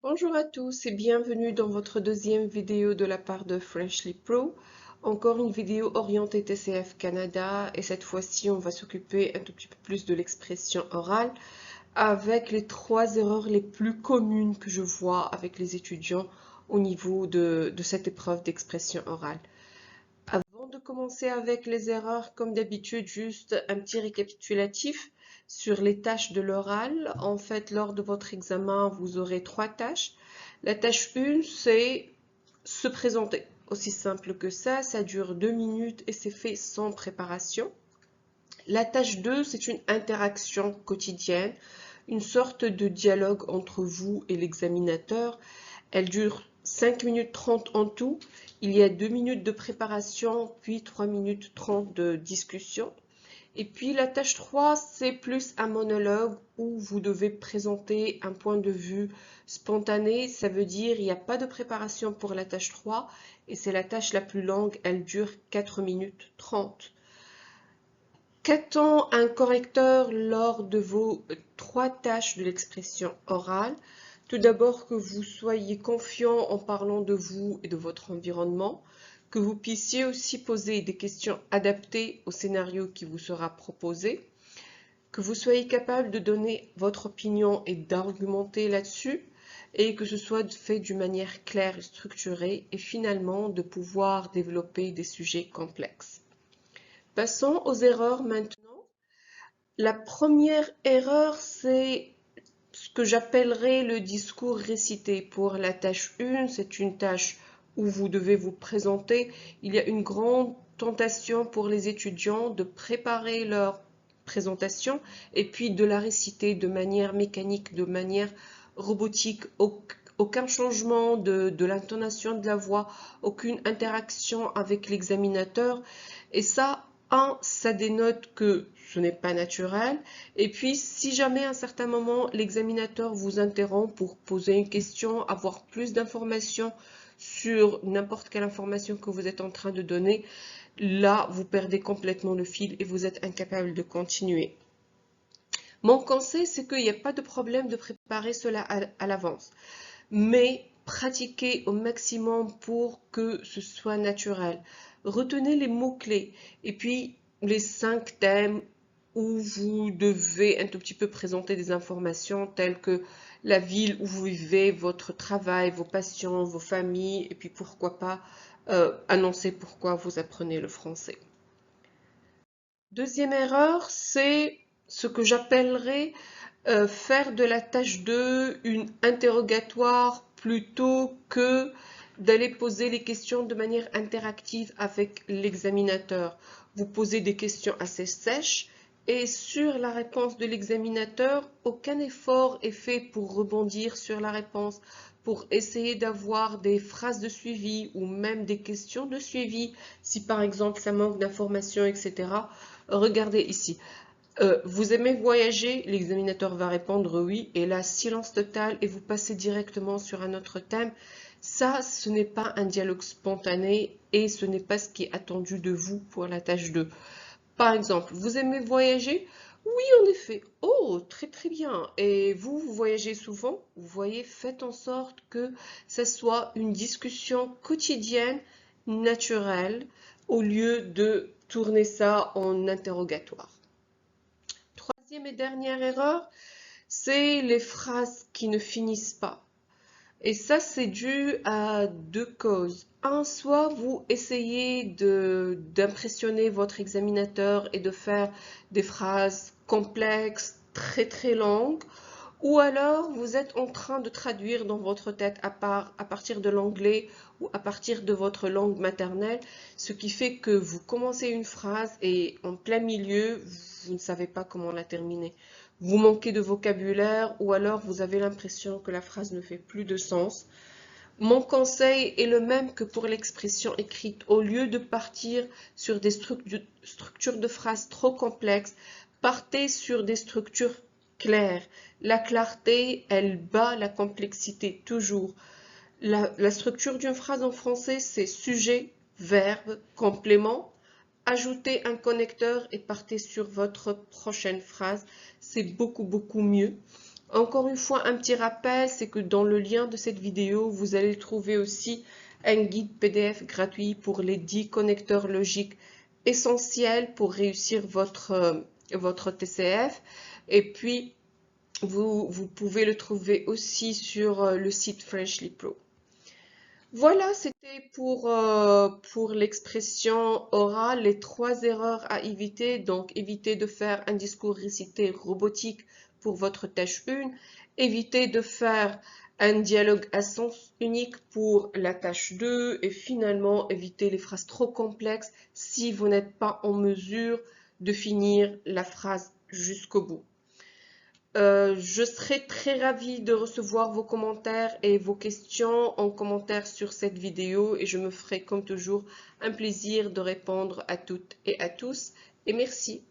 Bonjour à tous et bienvenue dans votre deuxième vidéo de la part de Frenchly Pro. Encore une vidéo orientée TCF Canada et cette fois-ci on va s'occuper un tout petit peu plus de l'expression orale avec les 3 erreurs les plus communes que je vois avec les étudiants au niveau de cette épreuve d'expression orale. Avant de commencer avec les erreurs, comme d'habitude, juste un petit récapitulatif sur les tâches de l'oral. En fait, lors de votre examen, vous aurez 3 tâches. La tâche 1, c'est se présenter. Aussi simple que ça dure 2 minutes et c'est fait sans préparation. La tâche 2, c'est une interaction quotidienne, une sorte de dialogue entre vous et l'examinateur. Elle dure 5 minutes 30 en tout. Il y a 2 minutes de préparation, puis 3 minutes 30 de discussion. Et puis la tâche 3, c'est plus un monologue où vous devez présenter un point de vue spontané. Ça veut dire il n'y a pas de préparation pour la tâche 3 et c'est la tâche la plus longue. Elle dure 4 minutes 30. Qu'attend un correcteur lors de vos 3 tâches de l'expression orale? Tout d'abord, que vous soyez confiant en parlant de vous et de votre environnement, que vous puissiez aussi poser des questions adaptées au scénario qui vous sera proposé, que vous soyez capable de donner votre opinion et d'argumenter là-dessus, et que ce soit fait d'une manière claire et structurée, et finalement de pouvoir développer des sujets complexes. Passons aux erreurs maintenant. La première erreur, c'est ce que j'appellerais le discours récité. Pour la tâche 1, c'est une tâche où vous devez vous présenter. Il y a une grande tentation pour les étudiants de préparer leur présentation et puis de la réciter de manière mécanique, de manière robotique. Aucun changement de l'intonation de la voix, aucune interaction avec l'examinateur. Et ça dénote que ce n'est pas naturel. Et puis, si jamais à un certain moment, l'examinateur vous interrompt pour poser une question, avoir plus d'informations sur n'importe quelle information que vous êtes en train de donner, là, vous perdez complètement le fil et vous êtes incapable de continuer. Mon conseil, c'est qu'il n'y a pas de problème de préparer cela à l'avance, mais pratiquez au maximum pour que ce soit naturel. Retenez les mots-clés et puis les 5 thèmes où vous devez un tout petit peu présenter des informations telles que la ville où vous vivez, votre travail, vos passions, vos familles, et puis pourquoi pas annoncer pourquoi vous apprenez le français. Deuxième erreur, c'est ce que j'appellerais faire de la tâche 2 une interrogatoire plutôt que d'aller poser les questions de manière interactive avec l'examinateur. Vous posez des questions assez sèches et sur la réponse de l'examinateur, aucun effort est fait pour rebondir sur la réponse, pour essayer d'avoir des phrases de suivi ou même des questions de suivi si par exemple ça manque d'informations, etc. Regardez ici. Vous aimez voyager? L'examinateur va répondre oui, et là, silence total, et vous passez directement sur un autre thème. Ça, ce n'est pas un dialogue spontané, et ce n'est pas ce qui est attendu de vous pour la tâche 2. Par exemple, vous aimez voyager? Oui, en effet. Oh, très très bien. Et vous, vous voyagez souvent? Vous voyez, faites en sorte que ça soit une discussion quotidienne, naturelle, au lieu de tourner ça en interrogatoire. Troisième et dernière erreur, c'est les phrases qui ne finissent pas. Et ça, c'est dû à 2 causes. Un, soit vous essayez d'impressionner votre examinateur et de faire des phrases complexes, très très longues, ou alors vous êtes en train de traduire dans votre tête à partir de l'anglais ou à partir de votre langue maternelle, ce qui fait que vous commencez une phrase et en plein milieu, vous ne savez pas comment la terminer. Vous manquez de vocabulaire ou alors vous avez l'impression que la phrase ne fait plus de sens. Mon conseil est le même que pour l'expression écrite. Au lieu de partir sur des structures de phrases trop complexes, partez sur des structures claires. La clarté, elle bat la complexité toujours. La structure d'une phrase en français, c'est sujet, verbe, complément. Ajoutez un connecteur et partez sur votre prochaine phrase. C'est beaucoup, beaucoup mieux. Encore une fois, un petit rappel, c'est que dans le lien de cette vidéo, vous allez trouver aussi un guide PDF gratuit pour les 10 connecteurs logiques essentiels pour réussir votre TCF. Et puis, vous pouvez le trouver aussi sur le site Frenchly Pro. Voilà, c'était pour l'expression orale, les 3 erreurs à éviter. Donc, évitez de faire un discours récité robotique pour votre tâche 1. Évitez de faire un dialogue à sens unique pour la tâche 2. Et finalement, évitez les phrases trop complexes si vous n'êtes pas en mesure de finir la phrase jusqu'au bout. Je serai très ravie de recevoir vos commentaires et vos questions en commentaire sur cette vidéo et je me ferai comme toujours un plaisir de répondre à toutes et à tous. Et merci.